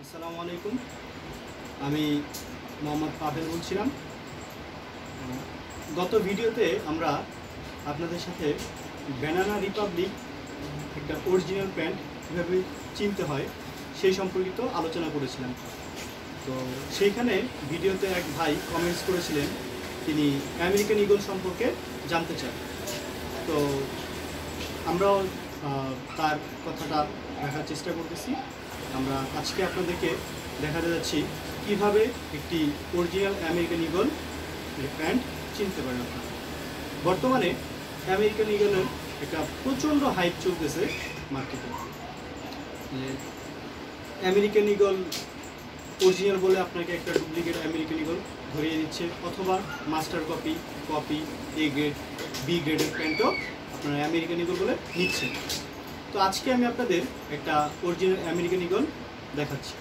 আসসালামু আলাইকুম। আমি মোহাম্মদ পাভেল বলছিলাম। গত ভিডিওতে আমরা আপনাদের সাথে ব্যানানা রিপাবলিক একটা অরিজিনাল প্যান্ট কীভাবে চিনতে হয় সেই সম্পর্কিত আলোচনা করেছিলাম। তো সেইখানে ভিডিওতে এক ভাই কমেন্টস করেছিলেন, তিনি আমেরিকান ঈগল সম্পর্কে জানতে চান। তো আমরাও তার কথাটা দেখার চেষ্টা করতেছি। আমরা আজকে আপনাদেরকে দেখাতে যাচ্ছি কীভাবে একটি অরিজিনাল আমেরিকান ঈগল প্যান্ট চিনতে পারেন আপনারা। বর্তমানে আমেরিকান ঈগলের একটা প্রচণ্ড হাইপ চলতেছে মার্কেটে। আমেরিকান ঈগল অরিজিনাল বলে আপনাকে একটা ডুপ্লিকেট আমেরিকান ঈগল ধরিয়ে দিচ্ছে, অথবা master copy A grade B গ্রেডের প্যান্টও আপনারা আমেরিকান ঈগল বলে নিচ্ছেন। তো আজকে আমি আপনাদের একটা অরিজিনাল আমেরিকান ঈগল দেখাচ্ছি।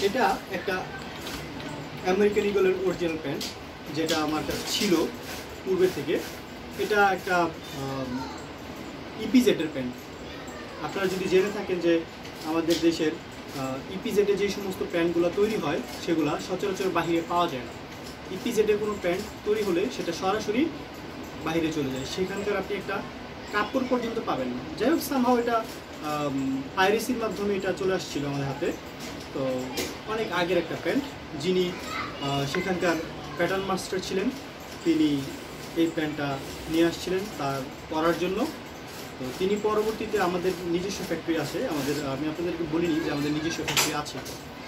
এটা একটা আমেরিকান ঈগলের অরিজিনাল প্যান্ট, যেটা আমার কাছে ছিল পূর্বে থেকে। এটা একটা ইপিজেডের প্যান্ট। আপনারা যদি জেনে থাকেন যে আমাদের দেশের ইপিজেডে যে সমস্ত প্যান্টগুলো তৈরি হয় সেগুলো সচরাচর বাহিরে পাওয়া যায় না। ইপিজেডে কোনো প্যান্ট তৈরি হলে সেটা সরাসরি বাইরে চলে যায়, সেখানকার আপনি একটা কাপড় পর্যন্ত পাবেন না। যাই হোক, সামহাও এটা পাইরেসির মাধ্যমে এটা চলে আসছিল আমাদের হাতে। তো অনেক আগের একটা প্যান্ট। যিনি সেখানকার প্যাটার্ন মাস্টার ছিলেন, তিনি এই প্যান্টটা নিয়ে আসছিলেন তার পরার জন্য। তো তিনি পরবর্তীতে, আমাদের নিজস্ব ফ্যাক্টরি আছে, আমি আপনাদেরকে বলিনি যে আমাদের নিজস্ব ফ্যাক্টরি আছে,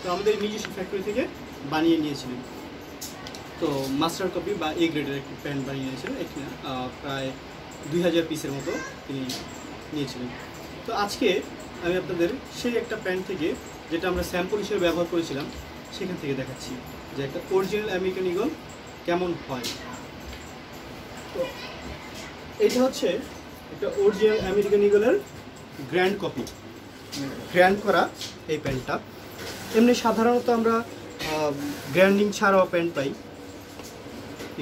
তো আমাদের নিজস্ব ফ্যাক্টরি থেকে বানিয়ে নিয়েছিলেন। তো মাস্টার কপি বা এ গ্রেডের একটি প্যান্ট বানিয়ে নিয়েছিলেন, এখানে প্রায় 2000 পিসের মতো তিনি নিয়েছিলেন। তো আজকে আমি আপনাদের সেই একটা প্যান্ট থেকে, যেটা আমরা স্যাম্পল হিসেবে ব্যবহার করেছিলাম, সেখান থেকে দেখাচ্ছি যে একটা অরিজিনাল আমেরিকান ঈগল কেমন হয়। তো এইটা হচ্ছে একটা অরিজিনাল আমেরিকান ঈগলের গ্র্যান্ড কপি, গ্র্যান্ড করা এই প্যান্টটা। এমনি সাধারণত আমরা গ্র্যান্ডিং ছাড়াও প্যান্ট পাই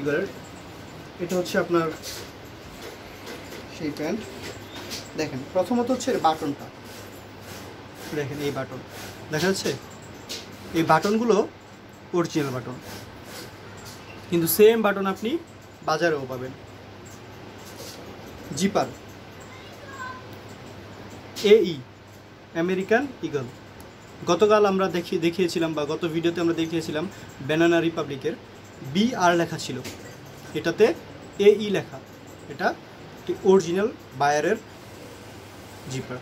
ঈগলের। এটা হচ্ছে আপনার সেই প্যান্ট। দেখেন, প্রথমত হচ্ছে বাটনটা দেখেন, এই বাটন দেখা যাচ্ছে। এই বাটনগুলো অরিজিনাল বাটন, কিন্তু সেম বাটন আপনি বাজারেও পাবেন। জিপার এই আমেরিকান ঈগল। গতকাল আমরা দেখিয়েছিলাম, বা গত ভিডিওতে আমরা দেখিয়েছিলাম ব্যানানা রিপাবলিকের BR লেখা ছিল, এটাতে AE লেখা। এটা অরিজিনাল বায়ারের জিপার।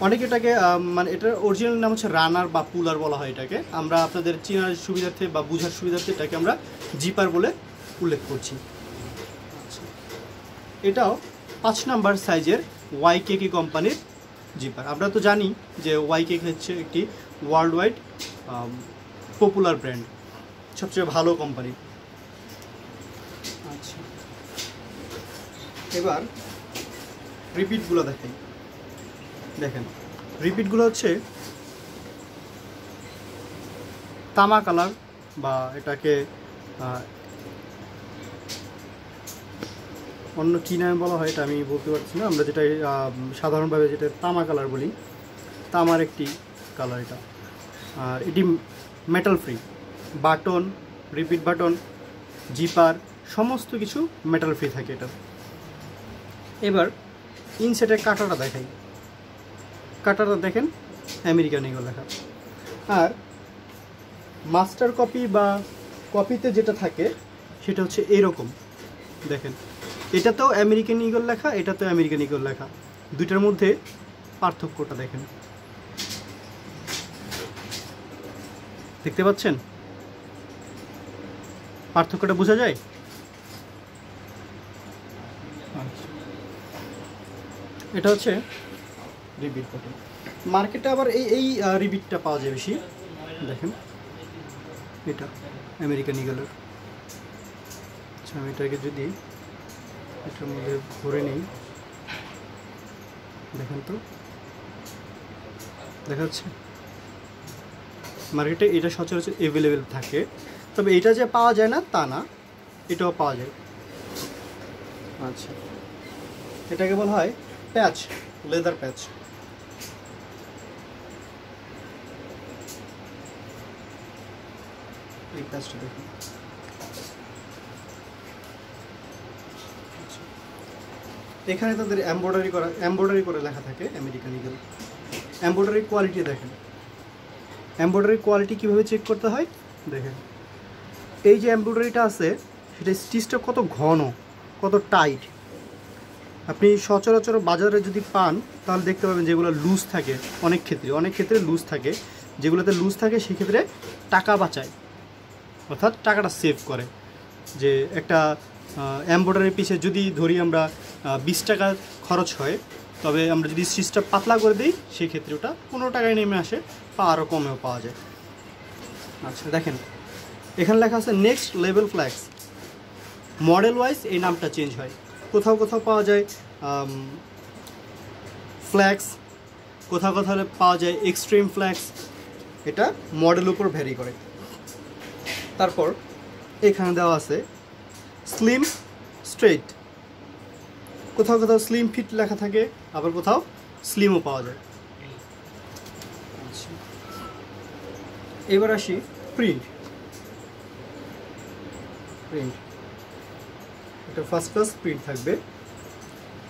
অনেকে এটাকে মানে এটার অরিজিনাল নাম হচ্ছে রানার বা পুলার বলা হয় এটাকে। আমরা আপনাদের চেনার সুবিধার্থে বা বোঝার সুবিধার্থে এটাকে আমরা জিপার বলে উল্লেখ করছি। এটাও 5 নাম্বার সাইজের YKK কোম্পানির জিপার। আমরা তো জানি যে YKK হচ্ছে একটি ওয়ার্ল্ড ওয়াইড পপুলার ব্র্যান্ড, সবচেয়ে ভালো কোম্পানি। আচ্ছা, এবার রিপিটগুলো দেখাই। দেখেন, রিপিটগুলো হচ্ছে তামা কালার, বা এটাকে অন্য কী নামে বলা হয় এটা আমি বলতে পারছি না। আমরা যেটা সাধারণভাবে যেটা তামা কালার বলি, তামার একটি কালার এটা। আর এটি metal free. Button, repeat button, zipper সমস্ত কিছু মেটাল ফ্রি থাকে এটা। এবার ইনসেটের কাটাটা দেখাই। কাটাটা দেখেন, আমেরিকান ঈগল লেখা। আর মাস্টার কপি বা কপিতে যেটা থাকে সেটা হচ্ছে এরকম। দেখেন, এটাতেও আমেরিকান ঈগল লেখা, এটাতেও আমেরিকান ঈগল লেখা। দুইটার মধ্যে পার্থক্যটা দেখেন, দেখতে পাচ্ছেন? পার্থক্যটা বোঝা যায়? এটা হচ্ছে রিপিট বাটন। মার্কেটে আবার এই রিপিটটা পাওয়া যায় বেশি। দেখেন, এটা আমেরিকান ঈগলের। আচ্ছা, আমি এটাকে যদি এটার মধ্যে ভরে নেই, দেখেন তো দেখা যাচ্ছে। মার্কেটে এটা সচরাচর অ্যাভেলেবেল থাকে, তবে এটা যে পাওয়া যায় না তা না, এটাও পাওয়া যায়। আচ্ছা, এটাকে বলা হয় প্যাচ, লেদার প্যাচ। এই প্যাচটা দেখুন, এখানে তাদের এমব্রয়ডারি করে লেখা থাকে আমেরিকান ঈগল। এমব্রয়ডারি কোয়ালিটি দেখেন, এমব্রয়ডারি কোয়ালিটি কীভাবে চেক করতে হয় দেখেন। এই যে এমব্রয়ডারিটা আছে সেটা স্টিচটা কত ঘন, কত টাইট। আপনি সচরাচর বাজারে যদি পান তাহলে দেখতে পাবেন যেগুলো লুজ থাকে, অনেক ক্ষেত্রে লুজ থাকে। যেগুলোতে লুজ থাকে সেক্ষেত্রে টাকা বাঁচায়, অর্থাৎ টাকাটা সেভ করে। যে একটা এমব্রয়ডারি পিসে যদি ধরি আমরা 20 টাকা খরচ হয়, তবে আমরা যদি স্টিচটা পাতলা করে দিই সেক্ষেত্রে ওটা 15 টাকায় নেমে আসে বা আরও কমেও পাওয়া যায়। আচ্ছা দেখেন, এখানে লেখা আছে next level flax. Model wise এই নামটা চেঞ্জ হয়, কোথাও কোথাও পাওয়া যায় ফ্ল্যাক্স, কোথাও কোথাও পাওয়া যায় এক্সট্রিম ফ্ল্যাক্স। এটা মডেল উপর ভ্যারি করে। তারপর এখানে দেওয়া আছে স্লিম স্ট্রেট, কোথাও কোথাও স্লিম ফিট লেখা থাকে, আবার কোথাও স্লিমও পাওয়া যায়। আচ্ছা, এবার আসি প্রিন্ট। এটা ফার্স্ট ক্লাস প্রিন্ট থাকবে।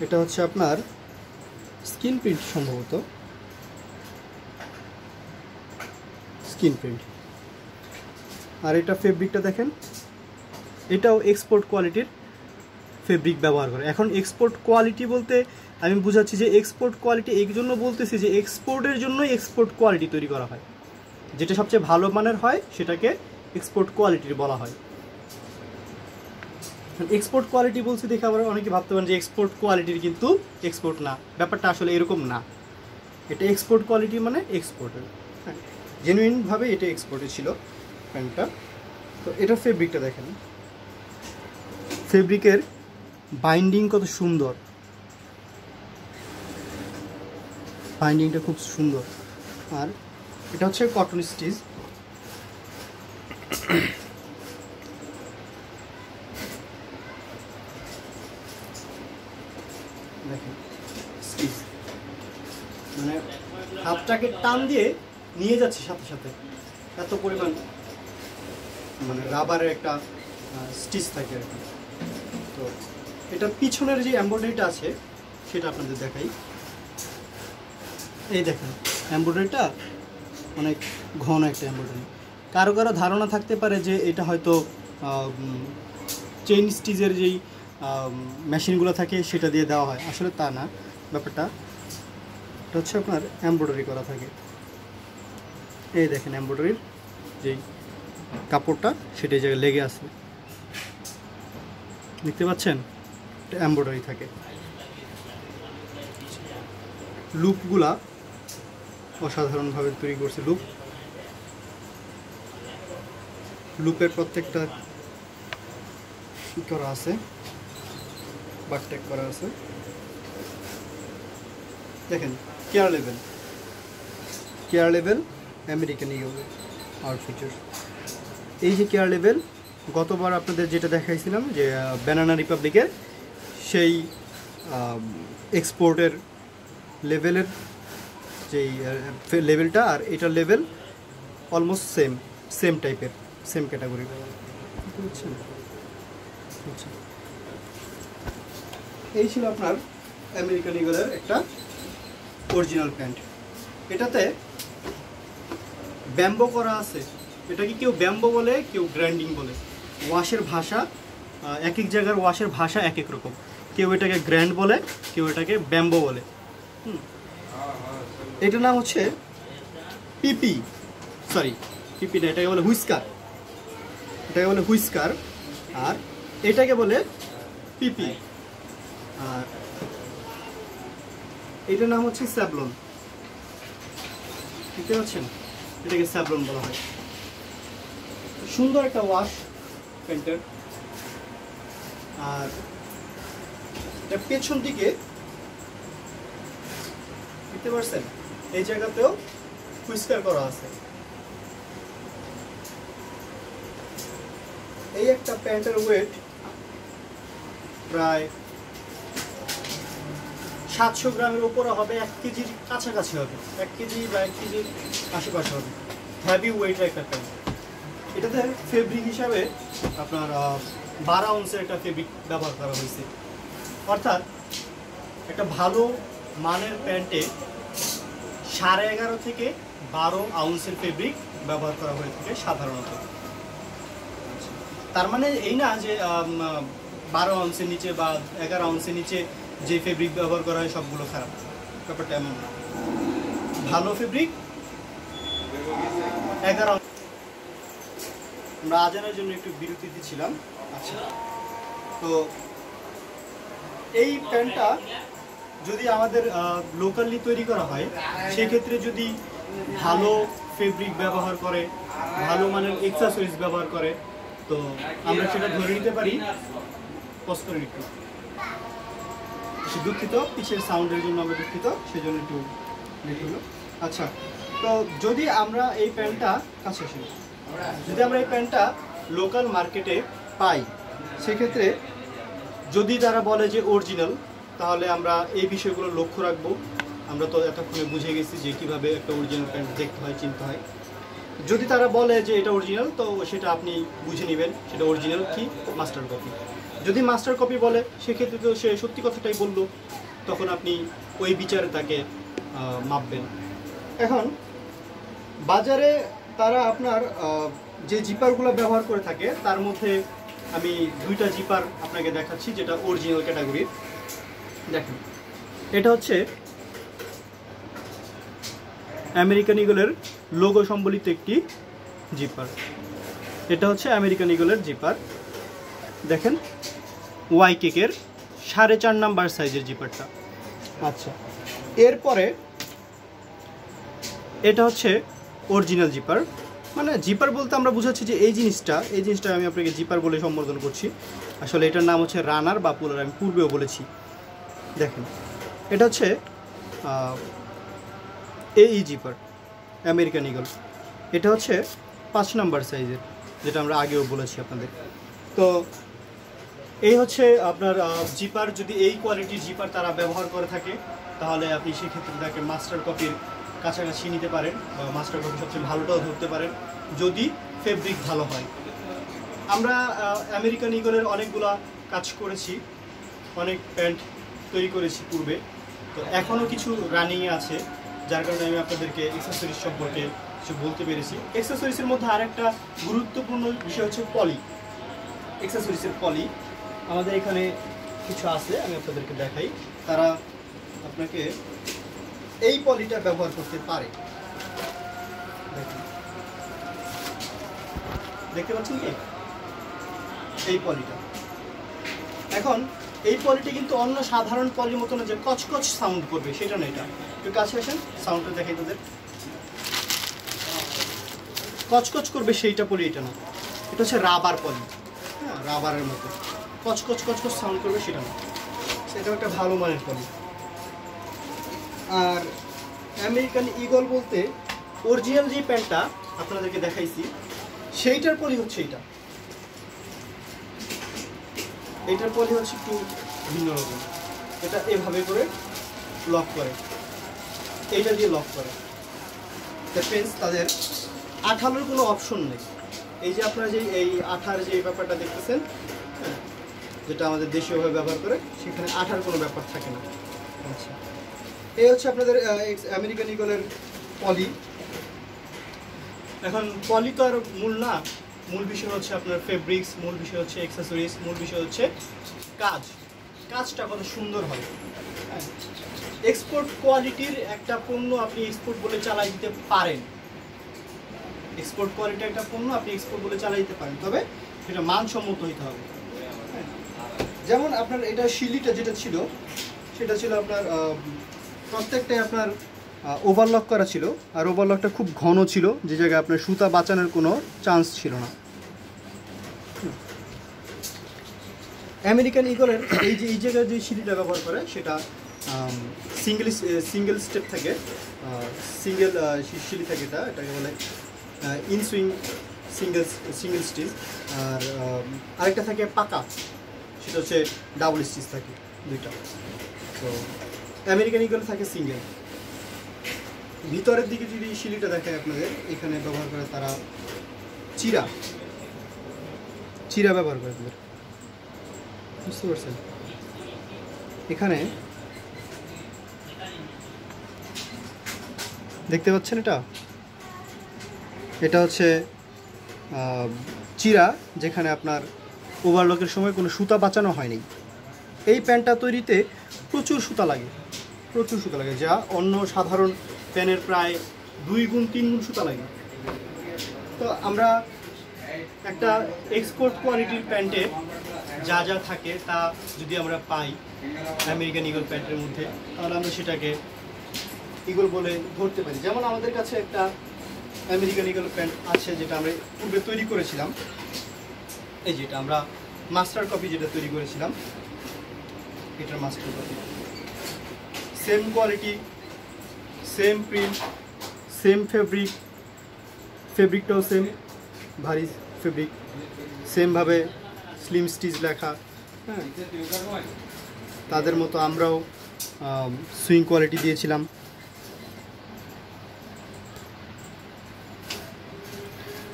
এটা হচ্ছে আপনার স্কিন প্রিন্ট, সম্ভবত স্কিন প্রিন্ট। আর এটা ফেব্রিকটা দেখেন, এটাও এক্সপোর্ট কোয়ালিটির ফেব্রিক ব্যবহার করে। এখন এক্সপোর্ট কোয়ালিটি বলতে আমি বুঝাচ্ছি যে এক্সপোর্ট কোয়ালিটি এই জন্য বলতেছি যে এক্সপোর্টের জন্য এক্সপোর্ট কোয়ালিটি তৈরি করা হয়, যেটা সবচেয়ে ভালো মানের হয় সেটাকে এক্সপোর্ট কোয়ালিটির বলা হয়। এক্সপোর্ট কোয়ালিটি বলছি দেখে আবার অনেকে ভাবতে পারেন যে এক্সপোর্ট কোয়ালিটির কিন্তু এক্সপোর্ট না, ব্যাপারটা আসলে এরকম না। এটা এক্সপোর্ট কোয়ালিটি মানে এক্সপোর্টের, হ্যাঁ, জেনুইনভাবে এটা এক্সপোর্টে ছিল প্যান্টটা। তো এটা ফেব্রিকটা দেখেন, ফেব্রিকের বাইন্ডিং কত সুন্দর, বাইন্ডিংটা খুব সুন্দর। আর এটা হচ্ছে কটন স্টিচ। দেখেন স্টিচ মানে হাতটাকে টান দিয়ে নিয়ে যাচ্ছে সাথে সাথে, এত পরিমাণ মানে রাবারের একটা স্টিচ থাকে আর কি। তো এটার পিছনের যে এমব্রয়ডারিটা আছে সেটা আপনাদের দেখাই। এই দেখেন এমব্রয়ডারিটা অনেক ঘন একটা এমব্রয়ডারি। কারো কারো ধারণা থাকতে পারে যে এটা হয়তো চেইন স্টিচের যেই মেশিনগুলো থাকে সেটা দিয়ে দেওয়া হয়, আসলে তা না। ব্যাপারটা এটা হচ্ছে আপনার এমব্রয়ডারি করা থাকে। এই দেখেন এমব্রয়ডারির যেই কাপড়টা সেটা এই জায়গায় লেগে আছে, দেখতে পাচ্ছেন, এটা এমব্রয়ডারি থাকে। লুপগুলা অসাধারণভাবে তৈরি করছে। লুপের প্রত্যেকটা করা আছে, বারটেক করা আছে। দেখেন care level American eagle out feature. এই যে কেয়ার লেভেল, গতবার আপনাদের যেটা দেখাইছিলাম যে ব্যানানা রিপাবলিকের সেই এক্সপোর্টের লেভেলের যেই লেভেলটা আর এটার লেভেল অলমোস্ট সেম টাইপের, সেম ক্যাটাগরি, বুঝছেন? আচ্ছা, এই ছিল আপনার আমেরিকান ঈগলের একটা অরিজিনাল প্যান্ট। এটাতে ব্যাম্বো করা আছে। এটাকে কেউ ব্যাম্বো বলে, কেউ গ্র্যান্ডিং বলে। ওয়াশের ভাষা এক এক জায়গার ওয়াশের ভাষা এক এক রকম। কেউ এটাকে গ্র্যান্ড বলে, কেউ এটাকে ব্যাম্বো বলে। এটার নাম হচ্ছে পিপি না, এটাকে বলে হুইস্কার, আর এটাকে বলে পিপি। আর এটার নাম হচ্ছে স্যাবলন, দেখতে পাচ্ছেন, এটাকে স্যাবলন বলা হয়। সুন্দর একটা ওয়াশ প্যান্টের। আর এটা পেছন দিকে দেখতে পাচ্ছেন, এই জায়গাতেও হুইস্কার করা আছে। এই একটা প্যান্টের ওয়েট প্রায় 700 গ্রামের উপরে হবে, 1 কেজির কাছাকাছি হবে, 1 কেজি বা 1 কেজির আশেপাশে হবে। হেভি ওয়েটের একটা প্যান্ট। এটাতে ফেব্রিক হিসাবে আপনার 12 আউন্সের একটা ফেব্রিক ব্যবহার করা হয়েছে। অর্থাৎ একটা ভালো মানের প্যান্টে 11.5 থেকে 12 আউন্সের ফেব্রিক ব্যবহার করা হয়ে থাকে সাধারণত। তার মানে এই না যে 12 আউন্সের নিচে বা 11 আউন্সের নিচে যে ফেব্রিক ব্যবহার করা হয় সবগুলো খারাপ, ব্যাপারটা এমন না। ভালো ফেব্রিক 11 আউন্স। আমরা আজানের জন্য একটু বিরতি দিচ্ছিলাম। আচ্ছা, তো এই প্যান্টটা যদি আমাদের লোকালি তৈরি করা হয়, সেক্ষেত্রে যদি ভালো ফেব্রিক ব্যবহার করে, ভালো মানের এক্সেসরিজ ব্যবহার করে, তো আমরা সেটা ধরে নিতে পারি। পজ করে একটু দুঃখিত, পিছের সাউন্ডের জন্য আমরা দুঃখিত, সেজন্য একটু লেট হলো। আচ্ছা, তো যদি আমরা এই প্যান্টটা যদি আমরা এই প্যান্টটা লোকাল মার্কেটে পাই, সেক্ষেত্রে যদি তারা বলে যে অরিজিনাল, তাহলে আমরা এই বিষয়গুলো লক্ষ্য রাখবো। আমরা তো এতক্ষণে বুঝে গেছি যে কীভাবে একটা অরিজিনাল প্যান্ট দেখতে হয়, চিনতে হয়। যদি তারা বলে যে এটা অরিজিনাল, তো সেটা আপনি বুঝে নেবেন সেটা অরিজিনাল কি মাস্টার কপি। যদি মাস্টার কপি বলে, সেক্ষেত্রে তো সে সত্যি কথাটাই বললো, তখন আপনি ওই বিচারে তাকে মাপবেন। এখন বাজারে তারা আপনার যে জিপারগুলো ব্যবহার করে থাকে, তার মধ্যে আমি 2টা জিপার আপনাকে দেখাচ্ছি যেটা অরিজিনাল ক্যাটাগরির। দেখেন, এটা হচ্ছে আমেরিকান ঈগলের লোগো সম্বলিত একটি জিপার। এটা হচ্ছে আমেরিকান ঈগলের জিপার। দেখেন, ওয়াই কেকের 4.5 নাম্বার সাইজের জিপারটা। আচ্ছা, এরপরে এটা হচ্ছে অরিজিনাল জিপার। মানে জিপার বলতে আমরা বুঝাচ্ছি যে এই জিনিসটা আমি আপনাকে জিপার বলে সম্বোধন করছি। আসলে এটার নাম হচ্ছে রানার বা পুলার, আমি পূর্বেও বলেছি। দেখেন, এটা হচ্ছে এই জিপার আমেরিকান ঈগল। এটা হচ্ছে 5 নাম্বার সাইজের, যেটা আমরা আগেও বলেছি আপনাদের। তো এই হচ্ছে আপনার জিপার। যদি এই কোয়ালিটির জিপার তারা ব্যবহার করে থাকে, তাহলে আপনি সেক্ষেত্রে তাকে মাস্টার কপির কাছাকাছি নিতে পারেন, বা মাস্টার কপি সবচেয়ে ভালোটাও ধরতে পারেন যদি ফেব্রিক ভালো হয়। আমরা আমেরিকান ঈগলের অনেকগুলা কাজ করেছি, অনেক প্যান্ট তৈরি করেছি পূর্বে, তো এখনও কিছু রানিংয়ে আছে, যার কারণে আমি আপনাদেরকে অ্যাক্সেসরিজ সম্পর্কে কিছু বলতে পেরেছি। অ্যাক্সেসরিজের মধ্যে আরেকটা গুরুত্বপূর্ণ বিষয় হচ্ছে পলি। অ্যাক্সেসরিজের পলি আমাদের এখানে কিছু আছে, আমি আপনাদেরকে দেখাই। তারা আপনাকে এই পলিটা ব্যবহার করতে পারে। দেখতে পাচ্ছেন কি এই পলিটা? এখন এই পলিটা কিন্তু অন্য সাধারণ পলির মতো না যে কচকচ সাউন্ড করবে, সেটা না। এটা একটু কাছে আসেন, সাউন্ডটা দেখাই তাদের। কচকচ করবে সেইটা পলি, এটা না। এটা হচ্ছে রাবার পলি। হ্যাঁ, রাবারের মতো কচকচ কচকচ সাউন্ড করবে, সেটা না। সেটা একটা ভালো মানের পলি। আর আমেরিকান ঈগল বলতে অরিজিনাল যে প্যান্টটা আপনাদেরকে দেখাইছি, সেইটার পলি হচ্ছে এটা। এটার পলি হচ্ছে একটু ভিন্ন রকম। এটা এভাবে করে লক করে, এইটা দিয়ে লক করে। ফ্রেন্ডস, তাদের আঠালোর কোনো অপশন নেই। এই যে আপনারা যে এই আঠার যে ব্যাপারটা দেখতেছেন, যেটা আমাদের দেশীয়ভাবে ব্যবহার করে, সেখানে আঠার কোনো ব্যাপার থাকে না। আচ্ছা, এই হচ্ছে আপনাদের আমেরিকান ঈগলের পলি। এখন পলি তো আর মূল না, মূল বিষয় হচ্ছে আপনার ফেব্রিক্স, মূল বিষয় হচ্ছে অ্যাক্সেসরিজ, মূল বিষয় হচ্ছে কাজটা কত সুন্দর হবে। এক্সপোর্ট কোয়ালিটির একটা পণ্য আপনি এক্সপোর্ট বলে চালাই দিতে পারেন। এক্সপোর্ট কোয়ালিটির একটা পণ্য আপনি এক্সপোর্ট বলে চালাই দিতে পারেন, তবে সেটা মানসম্মত হইতে হবে। যেমন আপনার এটা শিলিটা যেটা ছিল, সেটা ছিল আপনার প্রত্যেকটাই আপনার ওভারলক করা ছিল, আর ওভারলকটা খুব ঘন ছিল, যে জায়গায় আপনার সুতা বাঁচানোর কোনো চান্স ছিল না। আমেরিকান ঈগলের এই জায়গায় যে শিলিটা ব্যবহার করে, সেটা সিঙ্গেল স্টেপ থাকে, সিঙ্গেল শিলি থাকে। এটাকে বলে ইনসুইং সিঙ্গেল স্টিচ। আর আরেকটা থাকে পাকা, সেটা হচ্ছে ডাবল স্টিচ থাকে, দুইটা। তো আমেরিকান ইগল থাকে সিঙ্গেল। ভিতরের দিকে যদি শিলিটা দেখায় আপনাদের, এখানে ব্যবহার করে তারা চিরা ব্যবহার করে আপনাদের, বুঝতে পারছেন? এখানে দেখতে পাচ্ছেন, এটা হচ্ছে চিরা, যেখানে আপনার ওভারলকের সময় কোনো সুতা বাঁচানো হয়নি। এই প্যান্টটা তৈরিতে প্রচুর সুতা লাগে, যা অন্য সাধারণ প্যানের প্রায় 2 গুণ 3 গুণ সুতা লাগে। তো আমরা একটা এক্সপোর্ট কোয়ালিটির প্যান্টে যা যা থাকে তা যদি আমরা পাই আমেরিকান ইগল প্যান্টের মধ্যে, তাহলে আমরা সেটাকে ইগল বলে ধরতে পারি। যেমন আমাদের কাছে একটা আমেরিকান ইগল প্যান্ট আছে, যেটা আমরা পূর্বে তৈরি করেছিলাম। এই যেটা আমরা মাস্টার কপি যেটা তৈরি করেছিলাম, এটার master copy, same quality, same print, same ফেব্রিকটাও সেম, ভারী ফেব্রিক, সেমভাবে স্লিম স্টিচ লেখা। হ্যাঁ, তাদের মতো আমরাও সুইং কোয়ালিটি দিয়েছিলাম।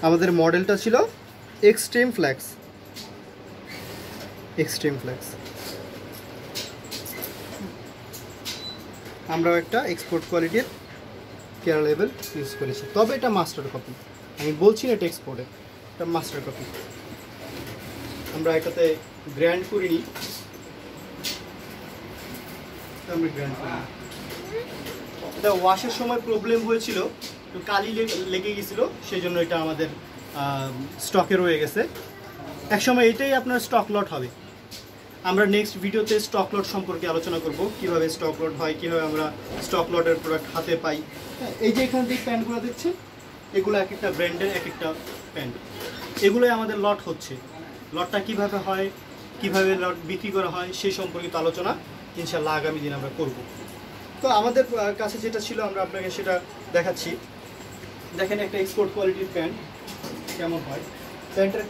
আমাদের মডেলটা ছিল এক্সট্রিম ফ্লেক্স। আমরাও একটা এক্সপোর্ট কোয়ালিটির কেয়ার লেভেল ইউজ করেছি, তবে এটা মাস্টার কপি। আমি বলছি না এটা এক্সপোর্টের, এটা মাস্টার কপি। আমরা এটাতে গ্র্যান্ড করিনি, এটা ওয়াশের সময় প্রবলেম হয়েছিল, একটু কালি লেগে গেছিলো, সেই জন্য এটা আমাদের স্টকে রয়ে গেছে। একসময় এটাই আপনার স্টক লট হবে। আমরা নেক্সট ভিডিওতে স্টক লট সম্পর্কে আলোচনা করব, কিভাবে স্টক লট হয়, কিভাবে আমরা স্টক লটের প্রোডাক্ট হাতে পাই। এই যে এখান থেকে প্যান্টগুলো দেখছেন, এগুলো এক একটা ব্র্যান্ডের এক একটা প্যান্ট, এগুলোই আমাদের লট হচ্ছে। লটটা কিভাবে হয়, কিভাবে লট বিক্রি করা হয়, সেই সম্পর্কিত আলোচনা ইনশাল্লাহ আগামী দিন আমরা করব। তো আমাদের কাছে যেটা ছিল আমরা আপনাকে সেটা দেখাচ্ছি। দেখেন একটা এক্সপোর্ট কোয়ালিটির প্যান্ট কেমন হয়। প্যান্টের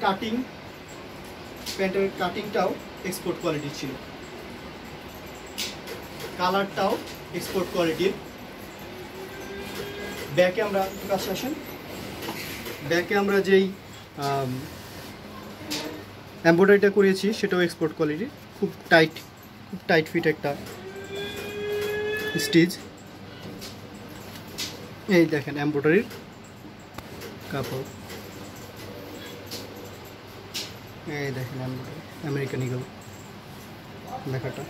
কাটিংটাও এক্সপোর্ট কোয়ালিটির ছিল, কালারটাও এক্সপোর্ট কোয়ালিটির। ব্যাকে আমরা কাছে আসেন, ব্যাকে আমরা যেই এমব্রয়ডারিটা করিয়েছি সেটাও এক্সপোর্ট কোয়ালিটির, খুব টাইট ফিট একটা স্টিচ। এই দেখেন এমব্রয়ডারির কাপড়, এই দেখেন এমব্রয়ডারি আমেরিকান ইগল লেখাটা।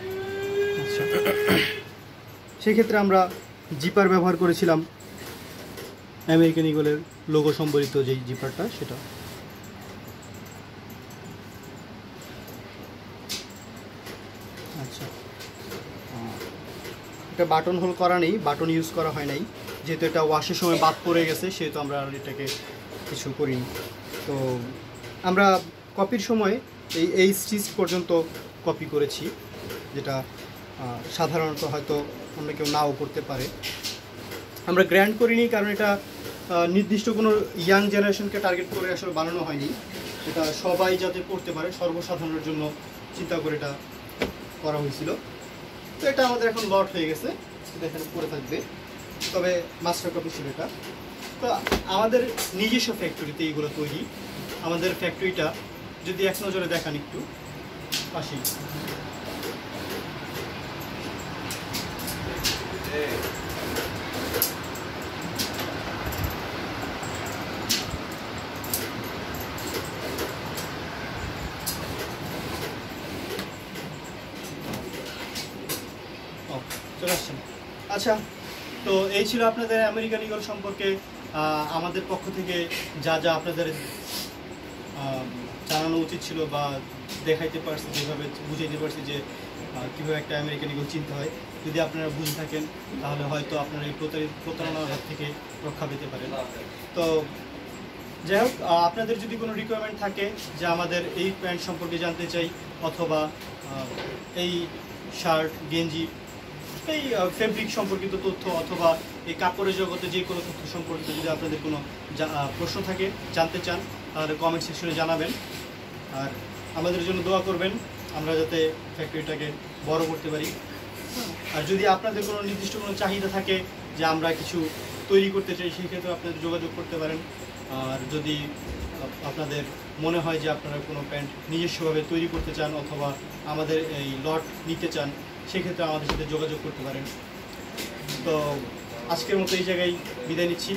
আচ্ছা, সেক্ষেত্রে আমরা জিপার ব্যবহার করেছিলাম, আমেরিকান ইগলের লোগো সম্বলিত যেই জিপারটা, সেটা। আচ্ছা, এটা বাটন হোল করা নেই, বাটন ইউজ করা হয় নাই, যেহেতু এটা ওয়াশের সময় বাদ পড়ে গেছে, সেহেতু আমরা আর এটাকে কিছু করিনি। তো আমরা কপির সময় এই স্টিচ পর্যন্ত কপি করেছি, যেটা সাধারণত হয়তো অন্য কেউ নাও করতে পারে। আমরা গ্র্যান্ড করিনি, কারণ এটা নির্দিষ্ট কোনো ইয়াং জেনারেশনকে টার্গেট করে আসলে বানানো হয়নি। এটা সবাই যাতে পড়তে পারে, সর্বসাধারণের জন্য চিন্তা করে এটা করা হয়েছিল। তো এটা আমাদের এখন লট হয়ে গেছে, এটা এখানে পড়ে থাকবে, তবে মাস্টার কপি ছিল এটা। তো আমাদের নিজস্ব ফ্যাক্টরিতে এইগুলো তৈরি। আমাদের ফ্যাক্টরিটা যদি এক নজরে দেখান একটু পাশেই, চলে আসছেন। আচ্ছা, তো এই ছিল আপনাদের আমেরিকান ইগল সম্পর্কে আমাদের পক্ষ থেকে যা যা আপনাদের জানানো উচিত ছিল, বা দেখাইতে পারছি, যেভাবে বুঝাইতে পারছি যে কীভাবে একটা আমেরিকান ইগল চিনতে হয়। যদি আপনারা বুঝে থাকেন তাহলে হয়তো আপনারা এই প্রতারণার হাত থেকে রক্ষা পেতে পারেন। তো যাই হোক, আপনাদের যদি কোনো রিকোয়ারমেন্ট থাকে যে আমাদের এই প্যান্ট সম্পর্কে জানতে চাই, অথবা এই শার্ট, গেঞ্জি, এই ফেব্রিক সম্পর্কিত তথ্য, অথবা এই কাপড়ের জগতে যে কোনো তথ্য সম্পর্কিত যদি আপনাদের কোনো প্রশ্ন থাকে, জানতে চান, তাহলে কমেন্ট সেকশনে জানাবেন। আর আমাদের জন্য দোয়া করবেন, আমরা যাতে ফ্যাক্টরিটাকে বড় করতে পারি। আর যদি আপনাদের কোনো নির্দিষ্ট কোনো চাহিদা থাকে যে আমরা কিছু তৈরি করতে চাই, সেক্ষেত্রে আপনাদের যোগাযোগ করতে পারেন। আর যদি আপনাদের মনে হয় যে আপনারা কোনো প্যান্ট নিজস্বভাবে তৈরি করতে চান অথবা আমাদের এই লট নিতে চান, সেক্ষেত্রে আমাদের সাথে যোগাযোগ করতে পারেন। তো আজকের মতো এই জায়গায় বিদায় নিচ্ছি।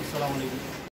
আসসালামু আলাইকুম।